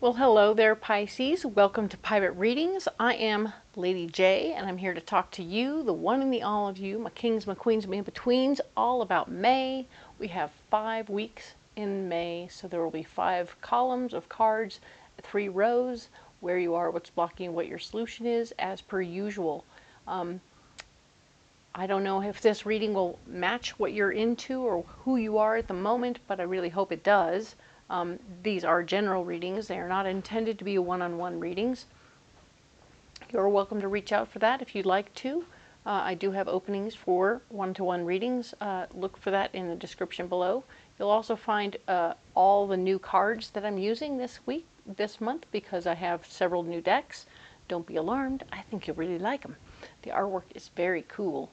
Well, hello there, Pisces. Welcome to Private Readings. I am Lady J, and I'm here to talk to you, the one and the all of you, my kings, my queens, my in-betweens, all about May. We have 5 weeks in May, so there will be 5 columns of cards, 3 rows, where you are, what's blocking, what your solution is, as per usual. I don't know if this reading will match what you're into or who you are at the moment, but I really hope it does. These are general readings. They are not intended to be one-on-one readings. You're welcome to reach out for that if you'd like to. I do have openings for one-to-one readings. Look for that in the description below. You'll also find all the new cards that I'm using this month, because I have several new decks. Don't be alarmed. I think you'll really like them. The artwork is very cool.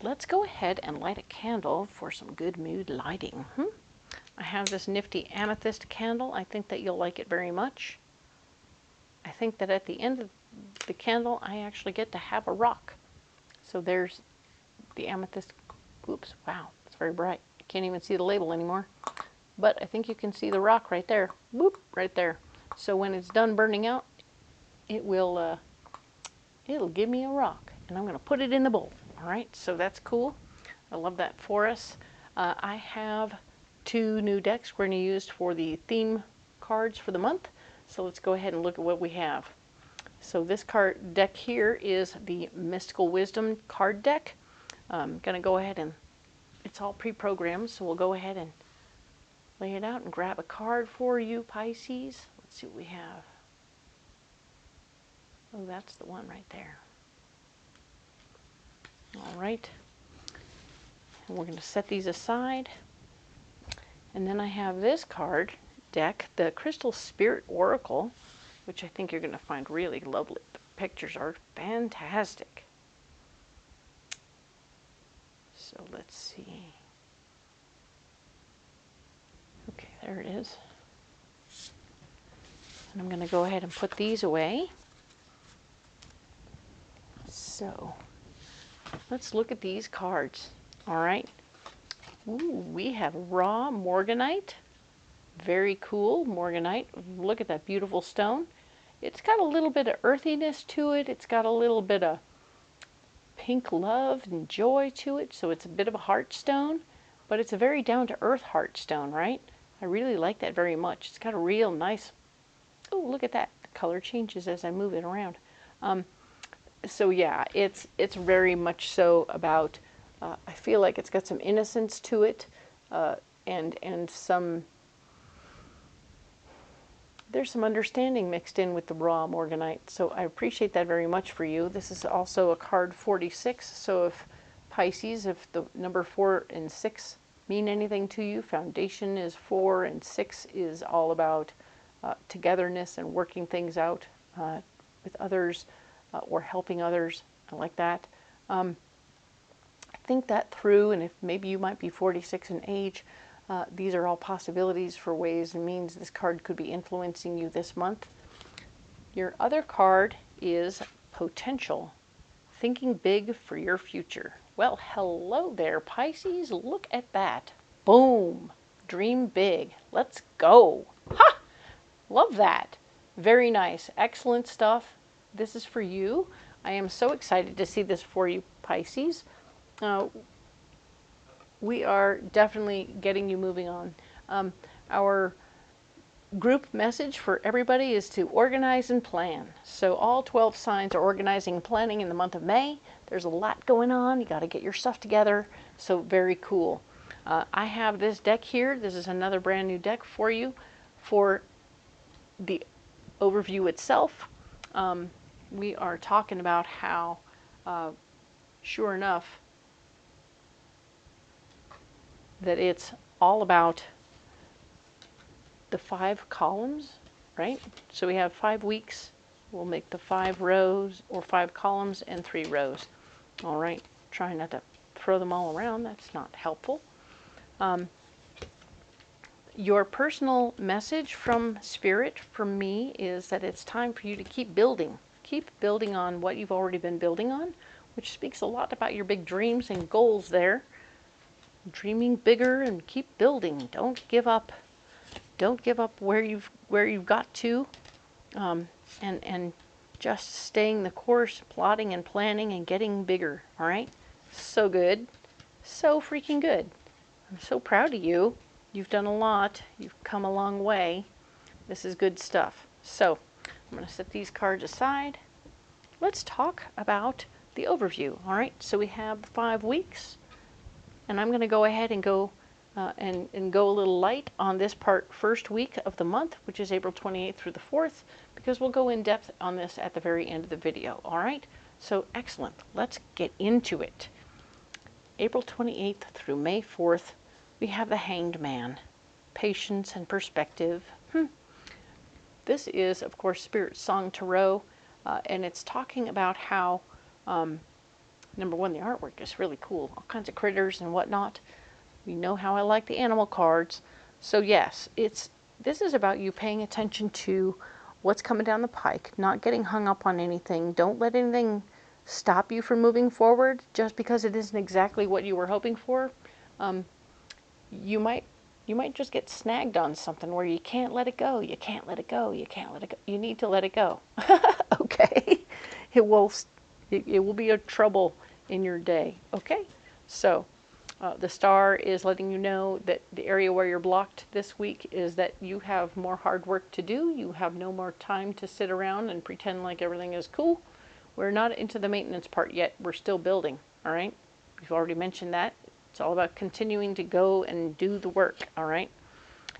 Let's go ahead and light a candle for some good mood lighting. I have this nifty amethyst candle. I think that you'll like it very much. I think that at the end of the candle, I actually get to have a rock. So there's the amethyst. Oops, wow, it's very bright. I can't even see the label anymore. But I think you can see the rock right there. Boop, right there. So when it's done burning out, it'll give me a rock. And I'm going to put it in the bowl. All right, so that's cool. I love that for us. I have 2 new decks we're going to use for the theme cards for the month. So let's go ahead and look at what we have. So this card deck here is the Mystical Wisdom card deck. I'm going to go ahead and, it's all pre-programmed, so we'll go ahead and lay it out and grab a card for you, Pisces. Let's see what we have. Oh, that's the one right there. All right. And we're going to set these aside. And then I have this card deck, the Crystal Spirit Oracle, which I think you're going to find really lovely. The pictures are fantastic. So let's see. Okay, there it is. And I'm going to go ahead and put these away. So let's look at these cards. All right. Ooh, we have raw morganite. Very cool, morganite. Look at that beautiful stone. It's got a little bit of earthiness to it. It's got a little bit of pink love and joy to it. So it's a bit of a heart stone, but it's a very down-to-earth heart stone, right? I really like that very much. It's got a real nice, oh, look at that. The color changes as I move it around. So yeah, it's very much so about, I feel like it's got some innocence to it, and some, there's some understanding mixed in with the raw morganite. So I appreciate that very much for you. This is also a card 46. So if Pisces, if the number 4 and 6 mean anything to you, foundation is 4 and 6 is all about togetherness and working things out with others or helping others. I like that. Think that through, and if maybe you might be 46 in age, these are all possibilities for ways and means this card could be influencing you this month. Your other card is potential, thinking big for your future. Well, hello there, Pisces. Look at that. Boom. Dream big. Let's go. Ha! Love that. Very nice. Excellent stuff. This is for you. I am so excited to see this for you, Pisces. We are definitely getting you moving on. Our group message for everybody is to organize and plan. So all 12 signs are organizing and planning in the month of May. There's a lot going on. You got to get your stuff together. So very cool. I have this deck here. This is another brand new deck for you for the overview itself. We are talking about how, sure enough, that it's all about the 5 columns, right? So we have 5 weeks. We'll make the 5 rows or 5 columns and 3 rows. All right. Try not to throw them all around. That's not helpful. Your personal message from Spirit, from me, is that it's time for you to keep building. Keep building on what you've already been building on, which speaks a lot about your big dreams and goals there. Dreaming bigger and keep building. Don't give up. don't give up where you've got to, and just staying the course, plotting and planning and getting bigger. All right, so good, so freaking good. I'm so proud of you. You've done a lot. You've come a long way. This is good stuff. So I'm going to set these cards aside. Let's talk about the overview. All right, so we have 5 weeks, and I'm going to go ahead and go and go a little light on this first week of the month, which is April 28th through the 4th, because we'll go in depth on this at the very end of the video. All right, so excellent. Let's get into it. April 28th through May 4th, we have the Hanged Man, patience and perspective. This is, of course, Spiritsong Tarot, and it's talking about how, number one, the artwork is really cool. All kinds of critters and whatnot. You know how I like the animal cards. So yes, this is about you paying attention to what's coming down the pike, not getting hung up on anything. Don't let anything stop you from moving forward just because it isn't exactly what you were hoping for. You might just get snagged on something where you can't let it go. You can't let it go. You can't let it go. You need to let it go. Okay? It will be a trouble in your day. Okay? So the star is letting you know that the area where you're blocked this week is that you have more hard work to do. You have no more time to sit around and pretend like everything is cool. We're not into the maintenance part yet. We're still building. All right? We've already mentioned that. It's all about continuing to go and do the work, all right?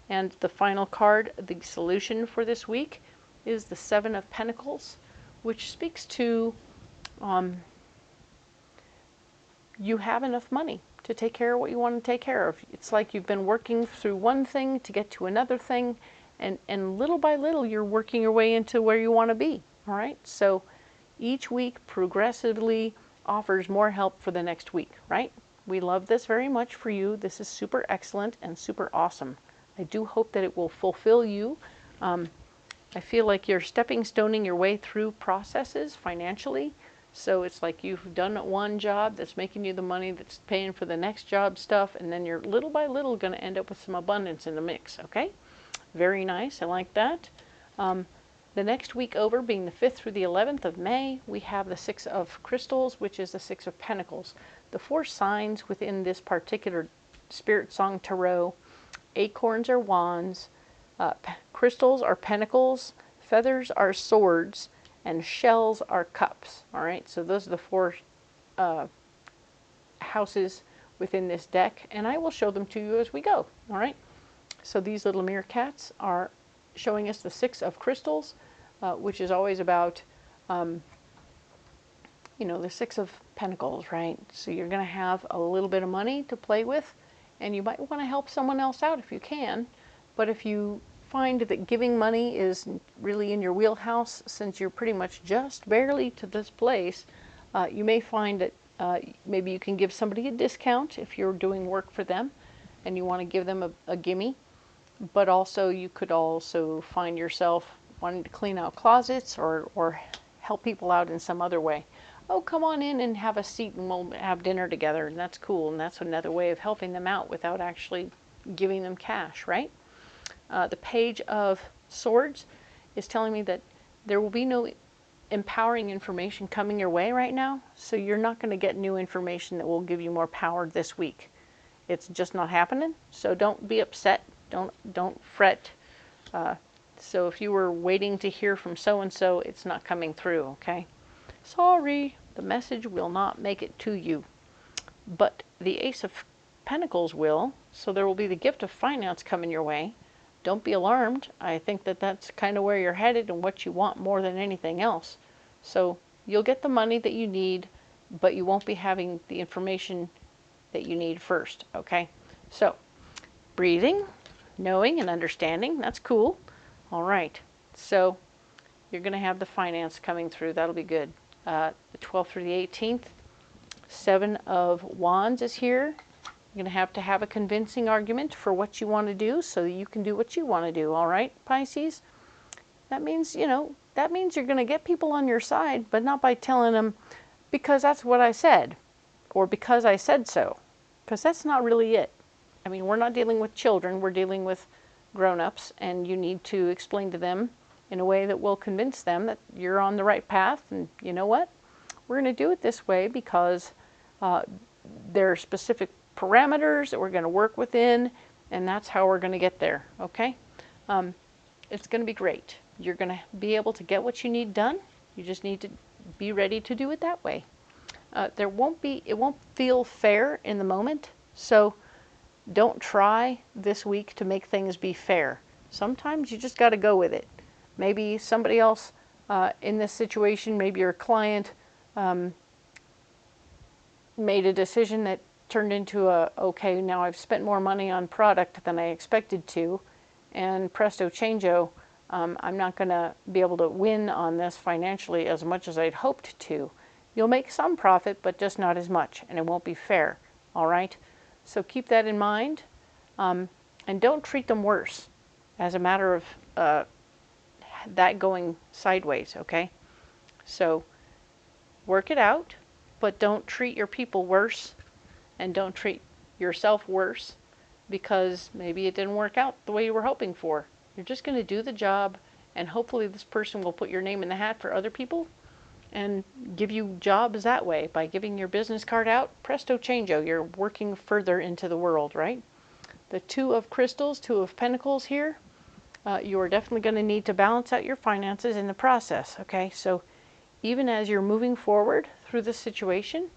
And the final card, the solution for this week, is the Seven of Pentacles, which speaks to you have enough money to take care of what you want to take care of. It's like you've been working through one thing to get to another thing, and little by little you're working your way into where you want to be, all right? So each week progressively offers more help for the next week, right? We love this very much for you. This is super excellent and super awesome. I do hope that it will fulfill you. I feel like you're stepping stoning your way through processes financially. So it's like you've done one job that's making you the money that's paying for the next job stuff, and then you're little by little going to end up with some abundance in the mix, okay? Very nice. I like that. The next week over, being the 5th through the 11th of May, we have the Six of Crystals, which is the Six of Pentacles. The 4 signs within this particular Spiritsong Tarot: acorns are wands, crystals are pentacles, feathers are swords, and shells are cups. All right, so those are the 4 houses within this deck, and I will show them to you as we go. All right, so these little meerkats are showing us the Six of Crystals, which is always about, you know, the Six of Pentacles, right? So you're going to have a little bit of money to play with, and you might want to help someone else out if you can. But if you find that giving money is really in your wheelhouse, since you're pretty much just barely to this place, you may find that maybe you can give somebody a discount if you're doing work for them and you want to give them a gimme. But also you could also find yourself wanting to clean out closets or help people out in some other way. Oh, come on in and have a seat and we'll have dinner together, and that's cool, and that's another way of helping them out without actually giving them cash, right? The Page of Swords is telling me that there will be no empowering information coming your way right now, so you're not going to get new information that will give you more power this week. It's just not happening, so don't be upset. Don't fret. So if you were waiting to hear from so-and-so, it's not coming through, okay? Sorry, the message will not make it to you. But the Ace of Pentacles will, so there will be the gift of finance coming your way. Don't be alarmed. I think that that's kind of where you're headed and what you want more than anything else. So you'll get the money that you need, but you won't be having the information that you need first, okay? So breathing, knowing and understanding, that's cool. All right, so you're going to have the finance coming through. That'll be good. The 12th through the 18th, Seven of Wands is here. You're going to have a convincing argument for what you want to do so that you can do what you want to do. All right, Pisces? That means, you know, that means you're going to get people on your side, but not by telling them because that's what I said or because I said so, because that's not really it. I mean, we're not dealing with children. We're dealing with grown-ups, and you need to explain to them in a way that will convince them that you're on the right path, and you know what? We're going to do it this way because there are specific parameters that we're going to work within, and that's how we're going to get there, okay? It's going to be great. You're going to be able to get what you need done. You just need to be ready to do it that way. It won't feel fair in the moment, so don't try this week to make things be fair. Sometimes you just got to go with it. Maybe somebody else in this situation, maybe your client made a decision that turned into okay, now I've spent more money on product than I expected to, and presto changeo, I'm not going to be able to win on this financially as much as I'd hoped to. You'll make some profit, but just not as much, and it won't be fair, all right? So keep that in mind, and don't treat them worse as a matter of that going sideways, okay? So work it out, but don't treat your people worse, and don't treat yourself worse because maybe it didn't work out the way you were hoping for. You're just going to do the job, and hopefully this person will put your name in the hat for other people and give you jobs that way by giving your business card out. Presto changeo, you're working further into the world, right? The Two of Crystals, Two of Pentacles here, you are definitely going to need to balance out your finances in the process, okay? So even as you're moving forward through this situation,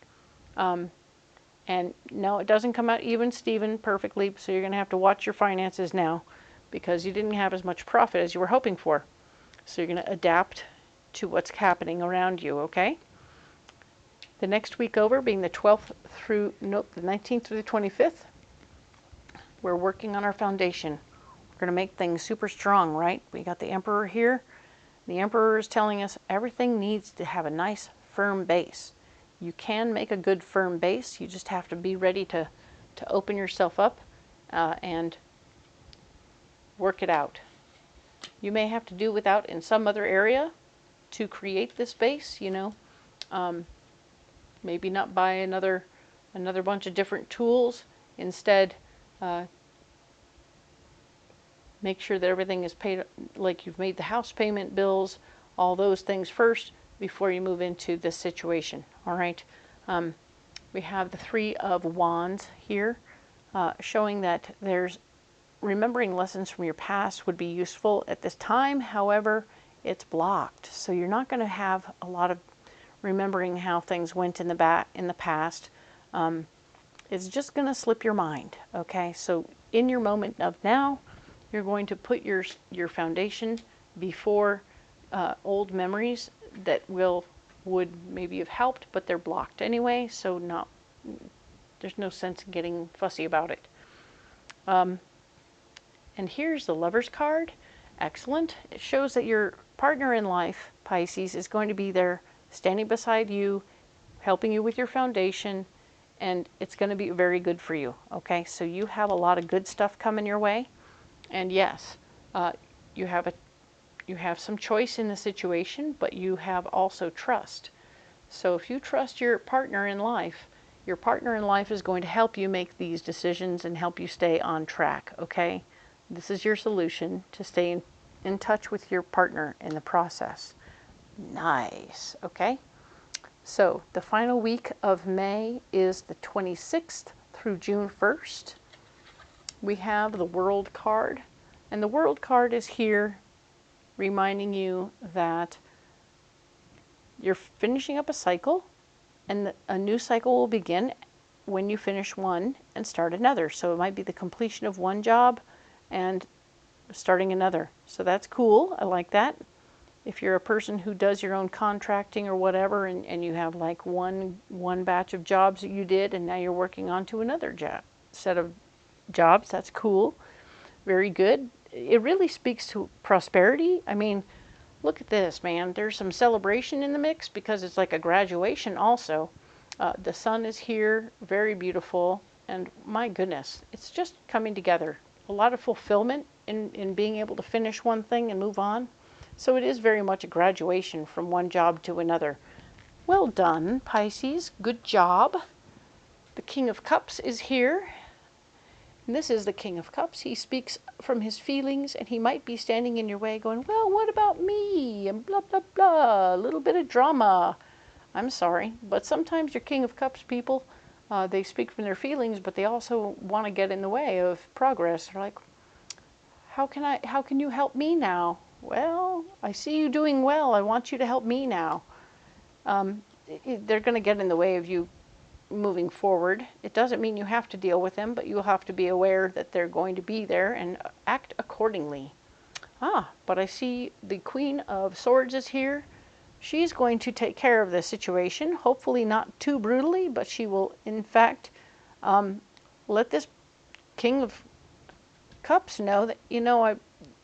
and no, it doesn't come out even Steven perfectly, so you're going to have to watch your finances now because you didn't have as much profit as you were hoping for. So you're going to adapt to what's happening around you, okay? The next week over, being the 12th through, the 19th through the 25th, we're working on our foundation. We're going to make things super strong, right? We got the Emperor here. The Emperor is telling us everything needs to have a nice, firm base. You can make a good, firm base. You just have to be ready to open yourself up and work it out. You may have to do without in some other area to create this base, you know. Maybe not buy another bunch of different tools. Instead, make sure that everything is paid, like you've made the house payment, bills, all those things first before you move into this situation. All right. We have the Three of Wands here, showing that there's remembering lessons from your past would be useful at this time. However, it's blocked, so you're not going to have a lot of remembering how things went in the past. It's just going to slip your mind. Okay, so in your moment of now, you're going to put your foundation before old memories that would maybe have helped, but they're blocked anyway. So there's no sense in getting fussy about it. And here's the Lover's card. Excellent. It shows that your partner in life, Pisces, is going to be there standing beside you, helping you with your foundation, and it's going to be very good for you. Okay, so you have a lot of good stuff coming your way, and yes, you have some choice in the situation, but you have also trust. So if you trust your partner in life is going to help you make these decisions and help you stay on track. Okay, this is your solution to stay in touch with your partner in the process. Nice. Okay, so the final week of May is the 26th through June 1st. We have the World card, and the World card is here reminding you that you're finishing up a cycle, and a new cycle will begin when you finish one and start another. So it might be the completion of one job and starting another. So that's cool. I like that. If you're a person who does your own contracting or whatever, and you have like one batch of jobs that you did, and now you're working on to another set of jobs, that's cool. Very good. It really speaks to prosperity. I mean, look at this, man. There's some celebration in the mix because it's like a graduation also. The sun is here, very beautiful, and my goodness, it's just coming together. A lot of fulfillment in being able to finish one thing and move on. So it is very much a graduation from one job to another. Well done, Pisces. Good job. The King of Cups is here. And this is the King of Cups. He speaks from his feelings, and he might be standing in your way going, well, what about me? And blah, blah, blah. A little bit of drama. I'm sorry, but sometimes your King of Cups people, they speak from their feelings, but they also want to get in the way of progress. They're like, how can you help me now? Well, I see you doing well. I want you to help me now. They're going to get in the way of you moving forward. It doesn't mean you have to deal with them, but you'll have to be aware that they're going to be there and act accordingly. But I see the Queen of Swords is here. She's going to take care of the situation, hopefully not too brutally, but she will, in fact, let this King of Cups know that, you know,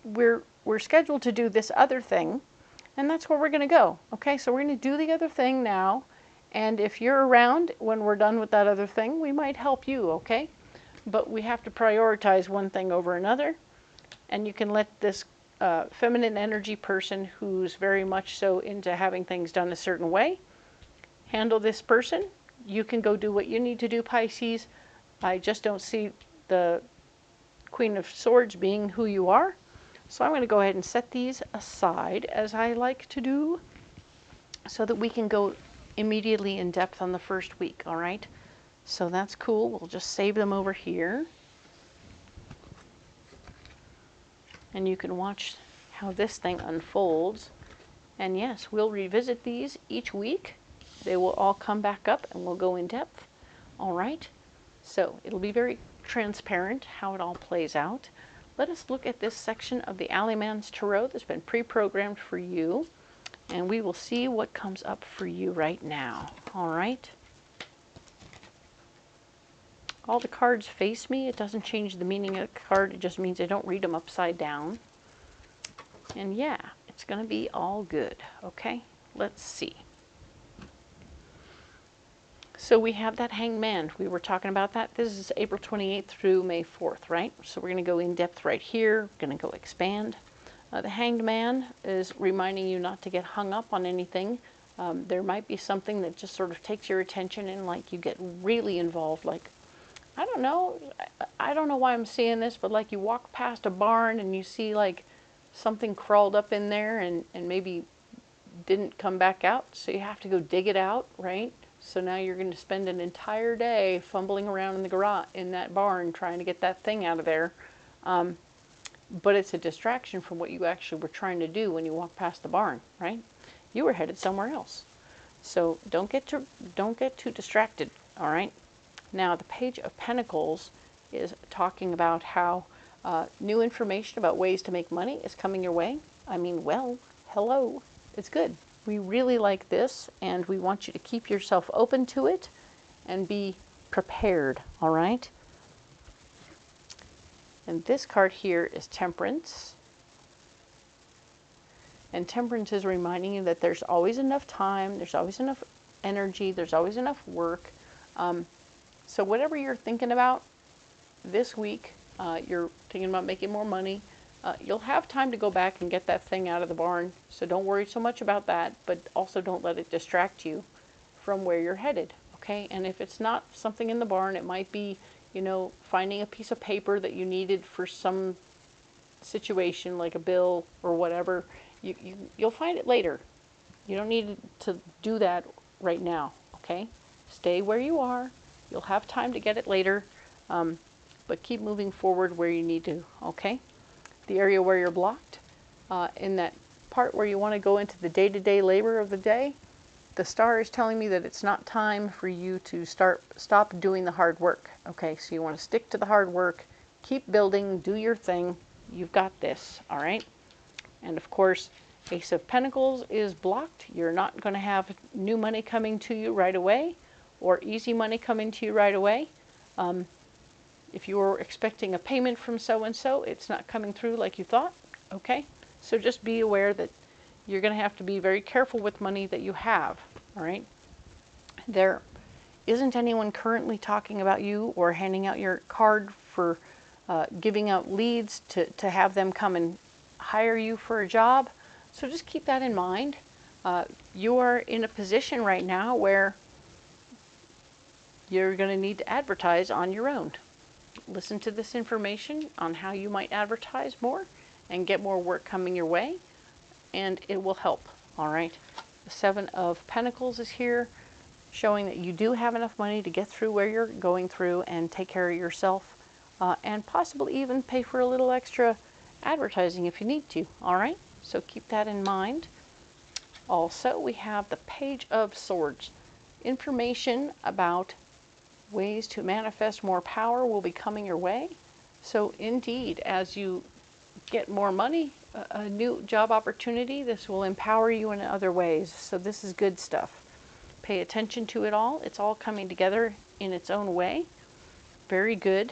we're scheduled to do this other thing, and that's where we're going to go. Okay, so we're going to do the other thing now, and if you're around when we're done with that other thing, we might help you, okay? But we have to prioritize one thing over another, and you can let this feminine energy person who's very much so into having things done a certain way handle this person. You can go do what you need to do, Pisces. I just don't see the Queen of Swords being who you are. So I'm going to go ahead and set these aside, as I like to do, so that we can go immediately in depth on the first week, all right? So that's cool. We'll just save them over here. And you can watch how this thing unfolds. And yes, we'll revisit these each week. They will all come back up and we'll go in depth. All right? So it'll be very transparent how it all plays out. Let us look at this section of the Alleyman's Tarot that's been pre-programmed for you. And we will see what comes up for you right now. All right? All the cards face me. It doesn't change the meaning of the card. It just means I don't read them upside down. And yeah, it's going to be all good. Okay, let's see. So we have that Hanged Man. We were talking about that. This is April 28th through May 4th, right? So we're going to go in depth right here. We're going to go expand. The Hanged Man is reminding you not to get hung up on anything. There might be something that just sort of takes your attention and like you get really involved, like, I don't know why I'm seeing this, but like you walk past a barn and you see like something crawled up in there and maybe didn't come back out, so you have to go dig it out, right? So now you're going to spend an entire day fumbling around in the garage, in that barn, trying to get that thing out of there. But it's a distraction from what you actually were trying to do when you walk past the barn, right? You were headed somewhere else. So don't get too distracted, all right? Now, the Page of Pentacles is talking about how new information about ways to make money is coming your way. I mean, well, hello, it's good. We really like this, and we want you to keep yourself open to it and be prepared, all right? And this card here is Temperance. And Temperance is reminding you that there's always enough time, there's always enough energy, there's always enough work. So whatever you're thinking about this week, you're thinking about making more money, you'll have time to go back and get that thing out of the barn. So don't worry so much about that, but also don't let it distract you from where you're headed, okay? And if it's not something in the barn, it might be, you know, finding a piece of paper that you needed for some situation, like a bill or whatever. You'll find it later. You don't need to do that right now, okay? Stay where you are. You'll have time to get it later, but keep moving forward where you need to, okay? The area where you're blocked, in that part where you want to go into the day-to-day labor of the day, the star is telling me that it's not time for you to stop doing the hard work, okay? So you want to stick to the hard work, keep building, do your thing. You've got this, all right? And of course, Ace of Pentacles is blocked. You're not going to have new money coming to you right away, or easy money coming to you right away. If you were expecting a payment from so-and-so, it's not coming through like you thought, okay? So just be aware that you're going to have to be very careful with money that you have, all right? There isn't anyone currently talking about you or handing out your card for giving out leads to have them come and hire you for a job. So just keep that in mind. You are in a position right now where you're going to need to advertise on your own. listen to this information on how you might advertise more and get more work coming your way, and it will help. All right. The Seven of Pentacles is here, showing that you do have enough money to get through where you're going through and take care of yourself, and possibly even pay for a little extra advertising if you need to. All right. So keep that in mind. Also, we have the Page of Swords. Information about ways to manifest more power will be coming your way. So indeed, as you get more money, a new job opportunity, this will empower you in other ways. So this is good stuff. Pay attention to it all. It's all coming together in its own way. Very good.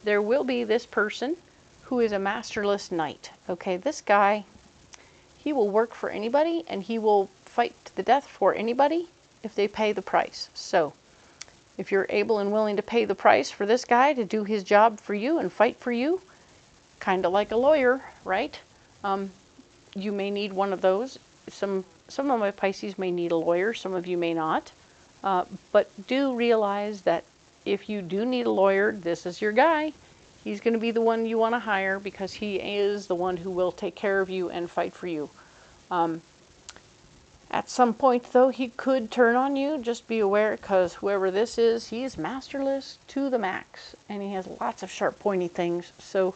There will be this person who is a masterless knight. Okay, this guy, he will work for anybody and he will fight to the death for anybody if they pay the price. So if you're able and willing to pay the price for this guy to do his job for you and fight for you, kind of like a lawyer, right? You may need one of those. Some of my Pisces may need a lawyer, some of you may not. But do realize that if you do need a lawyer, this is your guy. He's going to be the one you want to hire because he is the one who will take care of you and fight for you. At some point, though, he could turn on you. Just be aware, because whoever this is, he is masterless to the max. And he has lots of sharp, pointy things. So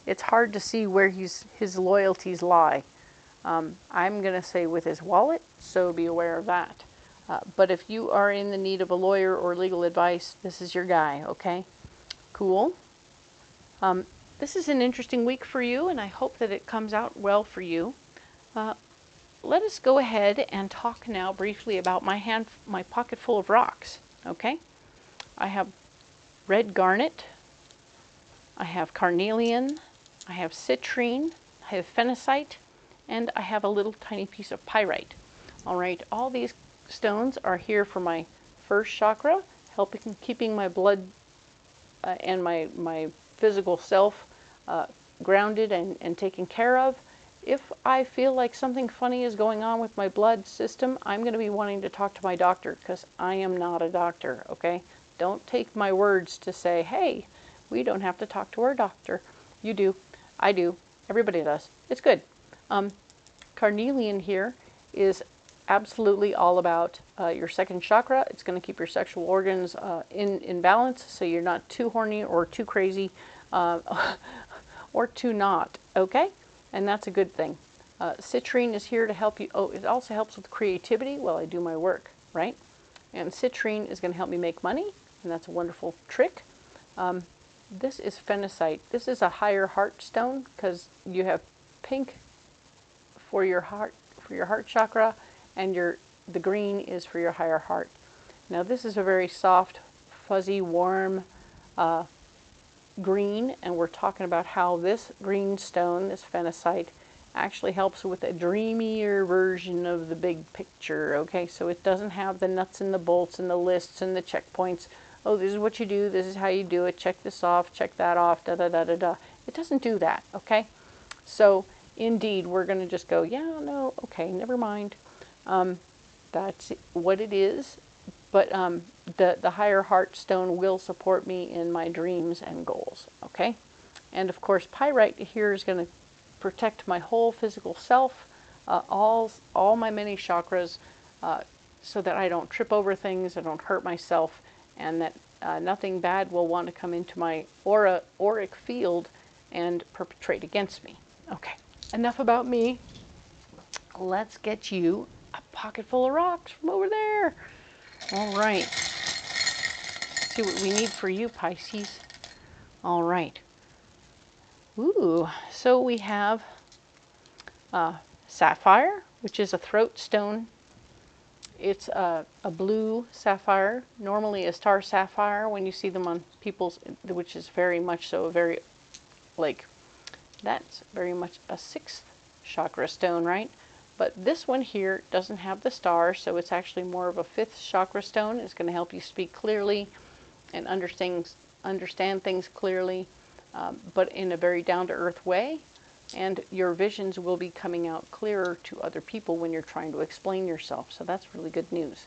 it's hard to see where his loyalties lie. I'm going to say with his wallet, so be aware of that. But if you are in the need of a lawyer or legal advice, this is your guy, okay? Cool. This is an interesting week for you, and I hope that it comes out well for you. Let us go ahead and talk now briefly about my pocket full of rocks, okay? I have red garnet, I have carnelian, I have citrine, I have phenacite, and I have a little tiny piece of pyrite. All right, all these stones are here for my first chakra, keeping my blood and my physical self grounded and taken care of. If I feel like something funny is going on with my blood system, I'm going to be wanting to talk to my doctor, because I am not a doctor, okay? Don't take my words to say, hey, we don't have to talk to our doctor. You do. I do. Everybody does. It's good. Carnelian here is absolutely all about your second chakra. It's going to keep your sexual organs in balance, so you're not too horny or too crazy or too not, okay? And that's a good thing. Citrine is here to help you. Oh, it also helps with creativity while I do my work, right? And citrine is going to help me make money, and that's a wonderful trick. This is phenacite. This is a higher heart stone, because you have pink for your heart chakra, and the green is for your higher heart. Now this is a very soft, fuzzy, warm green, and we're talking about how this green stone, this phenacite, actually helps with a dreamier version of the big picture, okay? So it doesn't have the nuts and the bolts and the lists and the checkpoints. Oh, this is what you do, this is how you do it, check this off, check that off, da-da-da-da-da. It doesn't do that, okay? So indeed, we're going to just go, yeah, no, okay, never mind. That's what it is. But the higher heart stone will support me in my dreams and goals, okay? And of course, pyrite here is going to protect my whole physical self, all my many chakras, so that I don't trip over things, I don't hurt myself, and that nothing bad will want to come into my auric field and perpetrate against me. Okay, enough about me. Let's get you a pocket full of rocks from over there. All right. See what we need for you, Pisces. All right. Ooh, so we have sapphire, which is a throat stone. It's a blue sapphire, normally a star sapphire when you see them on people's, which is very much so, that's very much a sixth chakra stone, right? But this one here doesn't have the star, so it's actually more of a fifth chakra stone. It's going to help you speak clearly and understand things clearly, but in a very down-to-earth way. And your visions will be coming out clearer to other people when you're trying to explain yourself. So that's really good news.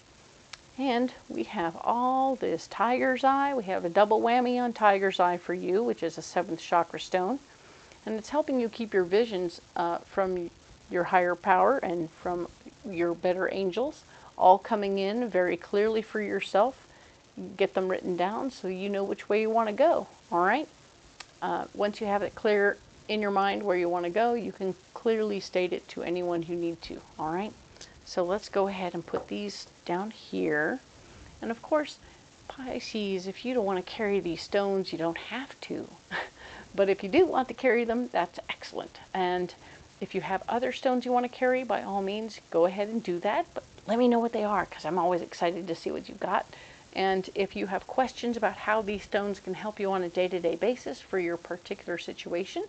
And we have all this tiger's eye. We have a double whammy on tiger's eye for you, which is a 7th chakra stone. And it's helping you keep your visions from your higher power and from your better angels all coming in very clearly for yourself. Get them written down so you know which way you want to go. All right? Once you have it clear in your mind where you want to go, you can clearly state it to anyone you need to. All right? So let's go ahead and put these down here. And of course, Pisces, if you don't want to carry these stones, you don't have to. But if you do want to carry them, that's excellent. And if you have other stones you want to carry, by all means, go ahead and do that. But let me know what they are, because I'm always excited to see what you've got. And if you have questions about how these stones can help you on a day-to-day basis for your particular situation,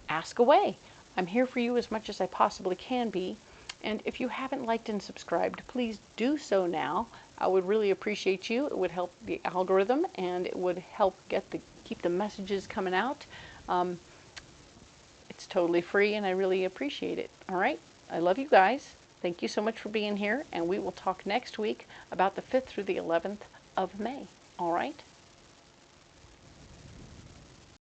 ask away. I'm here for you as much as I possibly can be. And if you haven't liked and subscribed, please do so now. I would really appreciate you. It would help the algorithm, and it would help keep the messages coming out. It's totally free, and I really appreciate it. All right? I love you guys. Thank you so much for being here, and we will talk next week about the 5th through the 11th of May. All right?